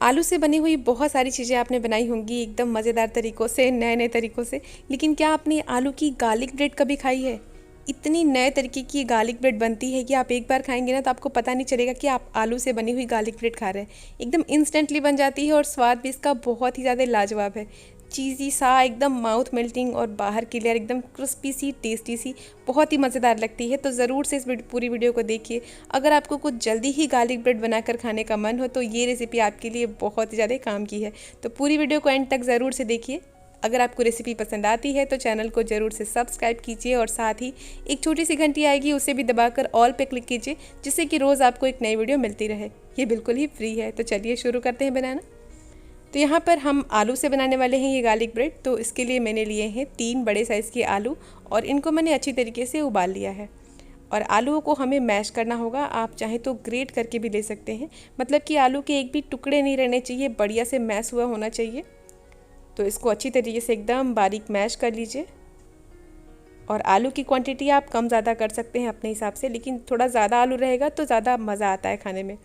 आलू से बनी हुई बहुत सारी चीज़ें आपने बनाई होंगी एकदम मज़ेदार तरीक़ों से, नए नए तरीक़ों से। लेकिन क्या आपने आलू की गार्लिक ब्रेड कभी खाई है? इतनी नए तरीके की गार्लिक ब्रेड बनती है कि आप एक बार खाएंगे ना तो आपको पता नहीं चलेगा कि आप आलू से बनी हुई गार्लिक ब्रेड खा रहे हैं। एकदम इंस्टेंटली बन जाती है और स्वाद भी इसका बहुत ही ज़्यादा लाजवाब है। चीज़ी सा एकदम माउथ मेल्टिंग और बाहर की लेयर एकदम क्रिस्पी सी, टेस्टी सी, बहुत ही मज़ेदार लगती है। तो ज़रूर से इस पूरी वीडियो को देखिए। अगर आपको कुछ जल्दी ही गार्लिक ब्रेड बनाकर खाने का मन हो तो ये रेसिपी आपके लिए बहुत ही ज़्यादा काम की है। तो पूरी वीडियो को एंड तक ज़रूर से देखिए। अगर आपको रेसिपी पसंद आती है तो चैनल को ज़रूर से सब्सक्राइब कीजिए और साथ ही एक छोटी सी घंटी आएगी उसे भी दबाकर ऑल पे क्लिक कीजिए, जिससे कि रोज़ आपको एक नई वीडियो मिलती रहे। ये बिल्कुल ही फ्री है। तो चलिए शुरू करते हैं बनाना। तो यहाँ पर हम आलू से बनाने वाले हैं ये गार्लिक ब्रेड। तो इसके लिए मैंने लिए हैं 3 बड़े साइज़ के आलू और इनको मैंने अच्छी तरीके से उबाल लिया है। और आलूओं को हमें मैश करना होगा। आप चाहें तो ग्रेट करके भी ले सकते हैं, मतलब कि आलू के एक भी टुकड़े नहीं रहने चाहिए, बढ़िया से मैश हुआ होना चाहिए। तो इसको अच्छी तरीके से एकदम बारीक मैश कर लीजिए। और आलू की क्वांटिटी आप कम ज़्यादा कर सकते हैं अपने हिसाब से, लेकिन थोड़ा ज़्यादा आलू रहेगा तो ज़्यादा मज़ा आता है खाने में।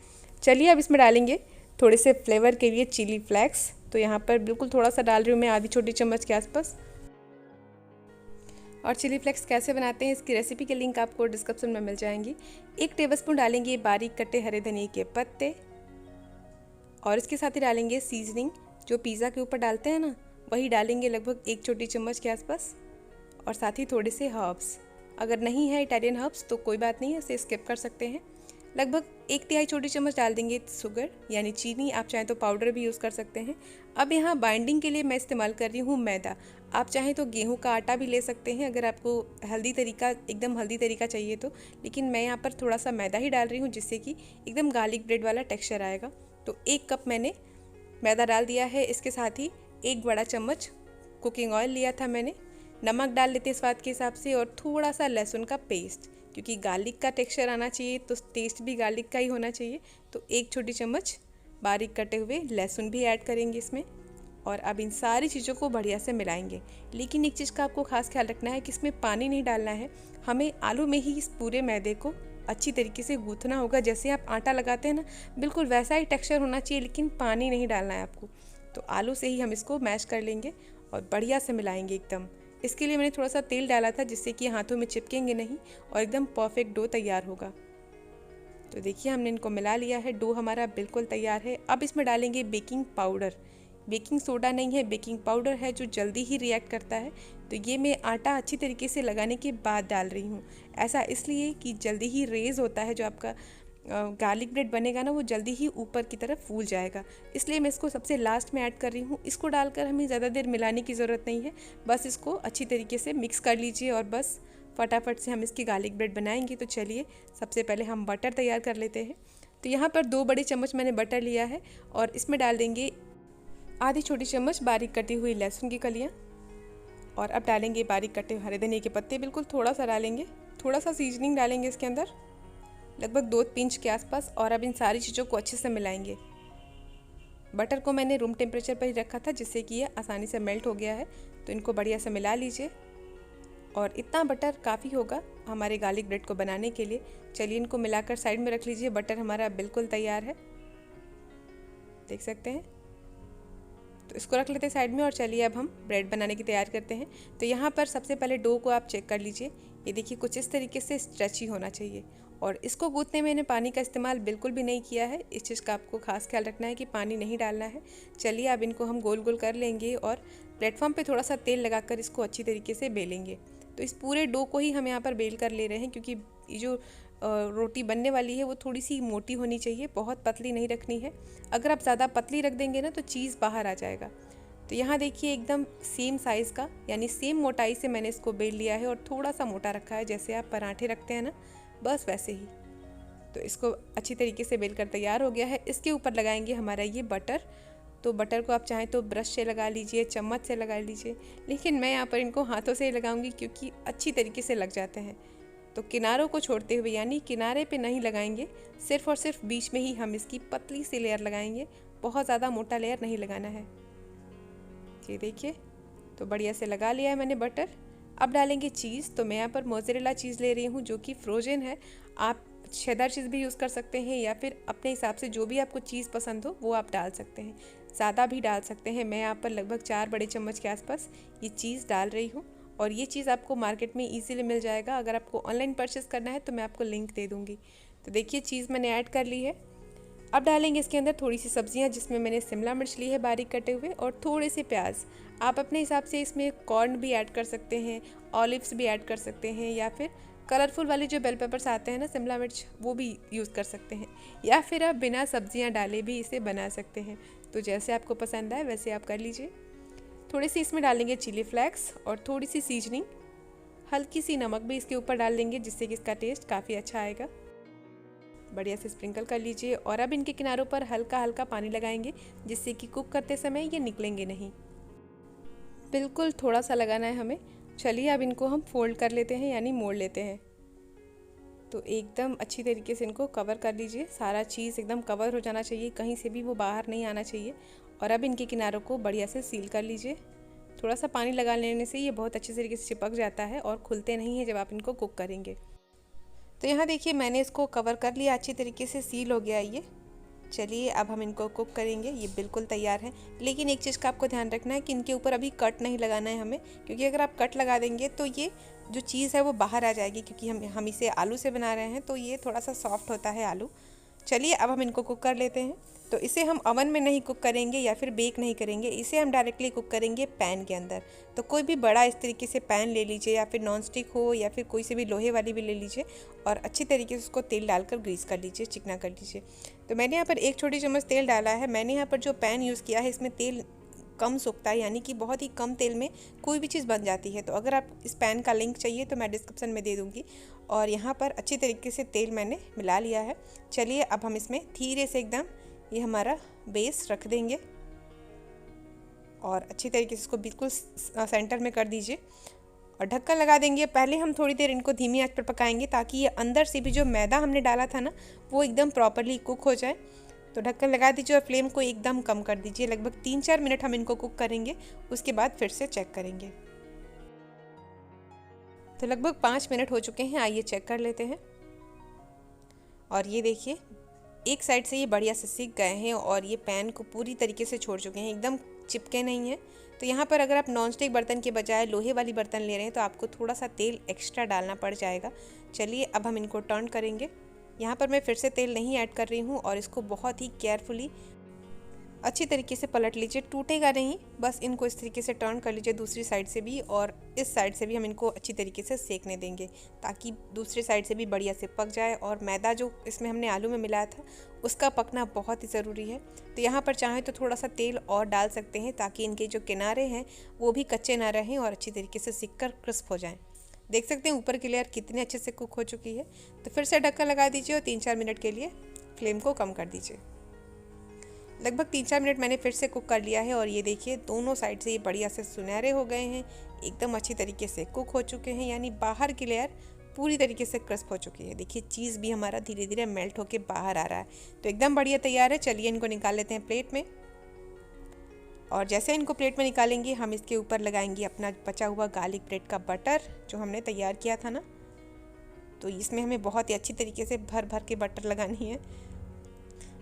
चलिए अब इसमें डालेंगे थोड़े से फ्लेवर के लिए चिली फ्लेक्स। तो यहाँ पर बिल्कुल थोड़ा सा डाल रही हूँ मैं, आधी छोटी चम्मच के आसपास। और चिली फ्लेक्स कैसे बनाते हैं इसकी रेसिपी के लिंक आपको डिस्क्रिप्शन में मिल जाएंगी। 1 टेबलस्पून डालेंगे बारीक कटे हरे धनिए के पत्ते और इसके साथ ही डालेंगे सीजनिंग, जो पिज़्ज़ा के ऊपर डालते हैं ना, वही डालेंगे लगभग 1 छोटी चम्मच के आसपास। और साथ ही थोड़े से हर्ब्स, अगर नहीं है इटालियन हर्ब्स तो कोई बात नहीं है, इसे स्किप कर सकते हैं। लगभग 1/3 छोटी चम्मच डाल देंगे शुगर यानी चीनी, आप चाहें तो पाउडर भी यूज़ कर सकते हैं। अब यहाँ बाइंडिंग के लिए मैं इस्तेमाल कर रही हूँ मैदा। आप चाहें तो गेहूं का आटा भी ले सकते हैं अगर आपको एकदम हेल्दी तरीका चाहिए तो, लेकिन मैं यहाँ पर थोड़ा सा मैदा ही डाल रही हूँ जिससे कि एकदम गार्लिक ब्रेड वाला टेक्स्चर आएगा। तो 1 कप मैंने मैदा डाल दिया है। इसके साथ ही 1 बड़ा चम्मच कुकिंग ऑयल लिया था मैंने। नमक डाल लेते स्वाद के हिसाब से और थोड़ा सा लहसुन का पेस्ट, क्योंकि गार्लिक का टेक्सचर आना चाहिए तो टेस्ट भी गार्लिक का ही होना चाहिए। तो 1 छोटी चम्मच बारीक कटे हुए लहसुन भी ऐड करेंगे इसमें। और अब इन सारी चीज़ों को बढ़िया से मिलाएंगे। लेकिन एक चीज़ का आपको खास ख्याल रखना है कि इसमें पानी नहीं डालना है। हमें आलू में ही इस पूरे मैदे को अच्छी तरीके से गूँथना होगा। जैसे आप आटा लगाते हैं ना, बिल्कुल वैसा ही टेक्सचर होना चाहिए, लेकिन पानी नहीं डालना है आपको। तो आलू से ही हम इसको मैश कर लेंगे और बढ़िया से मिलाएंगे एकदम। इसके लिए मैंने थोड़ा सा तेल डाला था जिससे कि हाथों में चिपकेंगे नहीं और एकदम परफेक्ट डो तैयार होगा। तो देखिए हमने इनको मिला लिया है, डो हमारा बिल्कुल तैयार है। अब इसमें डालेंगे बेकिंग पाउडर। बेकिंग सोडा नहीं है, बेकिंग पाउडर है जो जल्दी ही रिएक्ट करता है। तो ये मैं आटा अच्छी तरीके से लगाने के बाद डाल रही हूँ। ऐसा इसलिए कि जल्दी ही रेज़ होता है, जो आपका गार्लिक ब्रेड बनेगा ना वो जल्दी ही ऊपर की तरफ फूल जाएगा। इसलिए मैं इसको सबसे लास्ट में ऐड कर रही हूँ। इसको डालकर हमें ज़्यादा देर मिलाने की ज़रूरत नहीं है, बस इसको अच्छी तरीके से मिक्स कर लीजिए और बस फटाफट से हम इसकी गार्लिक ब्रेड बनाएंगे। तो चलिए सबसे पहले हम बटर तैयार कर लेते हैं। तो यहाँ पर 2 बड़े चम्मच मैंने बटर लिया है और इसमें डाल देंगे आधी छोटी चम्मच बारीक कटी हुई लहसुन की कलियाँ। और अब डालेंगे बारीक कटे हरे धनिए के पत्ते, बिल्कुल थोड़ा सा डालेंगे। थोड़ा सा सीजनिंग डालेंगे इसके अंदर, लगभग 2 पिंच के आसपास। और अब इन सारी चीज़ों को अच्छे से मिलाएंगे। बटर को मैंने रूम टेम्परेचर पर ही रखा था जिससे कि ये आसानी से मेल्ट हो गया है। तो इनको बढ़िया से मिला लीजिए और इतना बटर काफ़ी होगा हमारे गार्लिक ब्रेड को बनाने के लिए। चलिए इनको मिलाकर साइड में रख लीजिए। बटर हमारा बिल्कुल तैयार है, देख सकते हैं। तो इसको रख लेते हैं साइड में और चलिए अब हम ब्रेड बनाने की तैयार करते हैं। तो यहाँ पर सबसे पहले डो को आप चेक कर लीजिए। ये देखिए कुछ इस तरीके से स्ट्रेची होना चाहिए। और इसको गूँथने में मैंने पानी का इस्तेमाल बिल्कुल भी नहीं किया है। इस चीज़ का आपको खास ख्याल रखना है कि पानी नहीं डालना है। चलिए अब इनको हम गोल गोल कर लेंगे और प्लेटफॉर्म पे थोड़ा सा तेल लगाकर इसको अच्छी तरीके से बेलेंगे। तो इस पूरे डो को ही हम यहाँ पर बेल कर ले रहे हैं, क्योंकि ये जो रोटी बनने वाली है वो थोड़ी सी मोटी होनी चाहिए, बहुत पतली नहीं रखनी है। अगर आप ज़्यादा पतली रख देंगे ना तो चीज़ बाहर आ जाएगा। तो यहाँ देखिए एकदम सेम साइज़ का यानी सेम मोटाई से मैंने इसको बेल लिया है और थोड़ा सा मोटा रखा है, जैसे आप पराठे रखते हैं ना, बस वैसे ही। तो इसको अच्छी तरीके से बेल कर तैयार हो गया है। इसके ऊपर लगाएंगे हमारा ये बटर। तो बटर को आप चाहें तो ब्रश से लगा लीजिए, चम्मच से लगा लीजिए, लेकिन मैं यहाँ पर इनको हाथों से ही लगाऊंगी क्योंकि अच्छी तरीके से लग जाते हैं। तो किनारों को छोड़ते हुए, यानी किनारे पे नहीं लगाएंगे, सिर्फ और सिर्फ बीच में ही हम इसकी पतली सी लेयर लगाएंगे। बहुत ज़्यादा मोटा लेयर नहीं लगाना है। ये देखिए तो बढ़िया से लगा लिया है मैंने बटर। अब डालेंगे चीज़। तो मैं यहाँ पर मोज़रेला चीज़ ले रही हूँ जो कि फ्रोज़न है। आप छेदार चीज़ भी यूज़ कर सकते हैं या फिर अपने हिसाब से जो भी आपको चीज़ पसंद हो वो आप डाल सकते हैं। ज़्यादा भी डाल सकते हैं। मैं यहाँ पर लगभग 4 बड़े चम्मच के आसपास ये चीज़ डाल रही हूँ और ये चीज़ आपको मार्केट में इजीली मिल जाएगा। अगर आपको ऑनलाइन परचेस करना है तो मैं आपको लिंक दे दूँगी। तो देखिए चीज़ मैंने ऐड कर ली है। अब डालेंगे इसके अंदर थोड़ी सी सब्जियां, जिसमें मैंने शिमला मिर्च ली है बारीक कटे हुए और थोड़े से प्याज। आप अपने हिसाब से इसमें कॉर्न भी ऐड कर सकते हैं, ऑलिव्स भी ऐड कर सकते हैं या फिर कलरफुल वाले जो बेल पेपर्स आते हैं ना शिमला मिर्च, वो भी यूज़ कर सकते हैं या फिर आप बिना सब्जियां डाले भी इसे बना सकते हैं। तो जैसे आपको पसंद आए वैसे आप कर लीजिए। थोड़ी सी इसमें डालेंगे चिली फ्लेक्स और थोड़ी सी सीजनिंग, हल्की सी नमक भी इसके ऊपर डाल देंगे जिससे कि इसका टेस्ट काफ़ी अच्छा आएगा। बढ़िया से स्प्रिंकल कर लीजिए और अब इनके किनारों पर हल्का हल्का पानी लगाएंगे जिससे कि कुक करते समय ये निकलेंगे नहीं। बिल्कुल थोड़ा सा लगाना है हमें। चलिए अब इनको हम फोल्ड कर लेते हैं यानी मोड़ लेते हैं। तो एकदम अच्छी तरीके से इनको कवर कर लीजिए। सारा चीज़ एकदम कवर हो जाना चाहिए, कहीं से भी वो बाहर नहीं आना चाहिए। और अब इनके किनारों को बढ़िया से सील कर लीजिए। थोड़ा सा पानी लगा लेने से ये बहुत अच्छे तरीके से चिपक जाता है और खुलते नहीं हैं जब आप इनको कुक करेंगे। तो यहाँ देखिए मैंने इसको कवर कर लिया, अच्छी तरीके से सील हो गया ये। चलिए अब हम इनको कुक करेंगे। ये बिल्कुल तैयार है, लेकिन एक चीज़ का आपको ध्यान रखना है कि इनके ऊपर अभी कट नहीं लगाना है हमें, क्योंकि अगर आप कट लगा देंगे तो ये जो चीज़ है वो बाहर आ जाएगी, क्योंकि हम इसे आलू से बना रहे हैं तो ये थोड़ा सा सॉफ्ट होता है आलू। चलिए अब हम इनको कुक कर लेते हैं। तो इसे हम ओवन में नहीं कुक करेंगे या फिर बेक नहीं करेंगे, इसे हम डायरेक्टली कुक करेंगे पैन के अंदर। तो कोई भी बड़ा इस तरीके से पैन ले लीजिए या फिर नॉन स्टिक हो या फिर कोई से भी लोहे वाली भी ले लीजिए और अच्छी तरीके से उसको तेल डालकर ग्रीस कर लीजिए, चिकना कर लीजिए। तो मैंने यहाँ पर 1 छोटी चम्मच तेल डाला है। मैंने यहाँ पर जो पैन यूज़ किया है इसमें तेल कम सूखता है, यानी कि बहुत ही कम तेल में कोई भी चीज़ बन जाती है। तो अगर आप इस पैन का लिंक चाहिए तो मैं डिस्क्रिप्शन में दे दूँगी। और यहाँ पर अच्छी तरीके से तेल मैंने मिला लिया है। चलिए अब हम इसमें धीरे से एकदम ये हमारा बेस रख देंगे और अच्छी तरीके से इसको बिल्कुल सेंटर में कर दीजिए और ढक्कन लगा देंगे। पहले हम थोड़ी देर इनको धीमी आंच पर पकाएंगे ताकि ये अंदर से भी जो मैदा हमने डाला था ना वो एकदम प्रॉपरली कुक हो जाए। तो ढक्कन लगा दीजिए और फ्लेम को एकदम कम कर दीजिए। लगभग 3-4 मिनट हम इनको कुक करेंगे, उसके बाद फिर से चेक करेंगे। तो लगभग 5 मिनट हो चुके हैं, आइए चेक कर लेते हैं। और ये देखिए एक साइड से ये बढ़िया से सीख गए हैं और ये पैन को पूरी तरीके से छोड़ चुके हैं, एकदम चिपके नहीं हैं। तो यहाँ पर अगर आप नॉनस्टिक बर्तन के बजाय लोहे वाली बर्तन ले रहे हैं तो आपको थोड़ा सा तेल एक्स्ट्रा डालना पड़ जाएगा। चलिए अब हम इनको टर्न करेंगे। यहाँ पर मैं फिर से तेल नहीं ऐड कर रही हूँ और इसको बहुत ही केयरफुली अच्छी तरीके से पलट लीजिए, टूटेगा नहीं। बस इनको इस तरीके से टर्न कर लीजिए दूसरी साइड से भी, और इस साइड से भी हम इनको अच्छी तरीके से सेकने देंगे ताकि दूसरी साइड से भी बढ़िया से पक जाए। और मैदा जो इसमें हमने आलू में मिलाया था उसका पकना बहुत ही ज़रूरी है। तो यहाँ पर चाहें तो थोड़ा सा तेल और डाल सकते हैं ताकि इनके जो किनारे हैं वो भी कच्चे ना रहें और अच्छी तरीके से सिक कर क्रिस्प हो जाएँ। देख सकते हैं ऊपर की लेयर कितने अच्छे से कुक हो चुकी है। तो फिर से ढक्कन लगा दीजिए और 3-4 मिनट के लिए फ्लेम को कम कर दीजिए। लगभग 3-4 मिनट मैंने फिर से कुक कर लिया है और ये देखिए दोनों साइड से ये बढ़िया से सुनहरे हो गए हैं, एकदम अच्छी तरीके से कुक हो चुके हैं, यानी बाहर की लेयर पूरी तरीके से क्रिस्प हो चुकी है। देखिए चीज़ भी हमारा धीरे धीरे मेल्ट होके बाहर आ रहा है। तो एकदम बढ़िया तैयार है। चलिए इनको निकाल लेते हैं प्लेट में। और जैसे इनको प्लेट में निकालेंगे हम इसके ऊपर लगाएंगे अपना बचा हुआ गार्लिक ब्रेड का बटर जो हमने तैयार किया था ना। तो इसमें हमें बहुत ही अच्छी तरीके से भर भर के बटर लगानी है।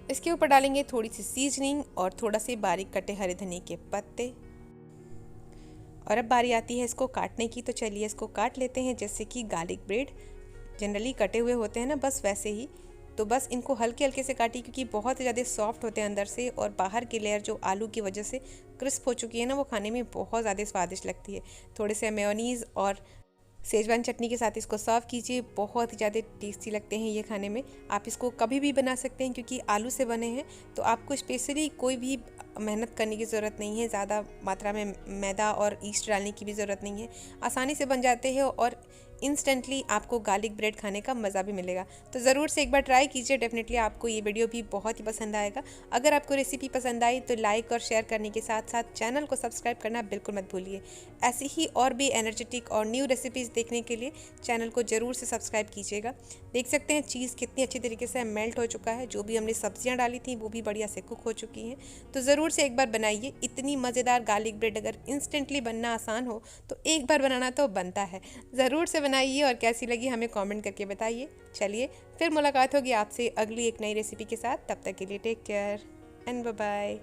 इसके ऊपर डालेंगे थोड़ी सी सीजनिंग और थोड़ा से बारीक कटे हरे धनिया के पत्ते। और अब बारी आती है इसको काटने की। तो चलिए इसको काट लेते हैं जैसे कि गार्लिक ब्रेड जनरली कटे हुए होते हैं ना, बस वैसे ही। तो बस इनको हल्के हल्के से काटिए क्योंकि बहुत ज़्यादा सॉफ्ट होते हैं अंदर से, और बाहर की लेयर जो आलू की वजह से क्रिस्प हो चुकी है ना, वो खाने में बहुत ज़्यादा स्वादिष्ट लगती है। थोड़े से मेयोनीज़ और सेजवान चटनी के साथ इसको सर्व कीजिए, बहुत ही ज़्यादा टेस्टी लगते हैं ये खाने में। आप इसको कभी भी बना सकते हैं क्योंकि आलू से बने हैं, तो आपको स्पेशली कोई भी मेहनत करने की ज़रूरत नहीं है, ज़्यादा मात्रा में मैदा और ईस्ट डालने की भी ज़रूरत नहीं है। आसानी से बन जाते हैं और इंस्टेंटली आपको गार्लिक ब्रेड खाने का मज़ा भी मिलेगा। तो ज़रूर से एक बार ट्राई कीजिए, डेफिनेटली आपको ये वीडियो भी बहुत ही पसंद आएगा। अगर आपको रेसिपी पसंद आई तो लाइक और शेयर करने के साथ साथ चैनल को सब्सक्राइब करना बिल्कुल मत भूलिए। ऐसी ही और भी एनर्जेटिक और न्यू रेसिपीज़ देखने के लिए चैनल को ज़रूर से सब्सक्राइब कीजिएगा। देख सकते हैं चीज़ कितनी अच्छी तरीके से मेल्ट हो चुका है, जो भी हमने सब्जियाँ डाली थी वो भी बढ़िया से कुक हो चुकी हैं। तो ज़रूर से एक बार बनाइए। इतनी मज़ेदार गार्लिक ब्रेड अगर इंस्टेंटली बनना आसान हो तो एक बार बनाना तो बनता है। ज़रूर से बनाइए और कैसी लगी हमें कमेंट करके बताइए। चलिए फिर मुलाकात होगी आपसे अगली एक नई रेसिपी के साथ। तब तक के लिए take care and bye bye.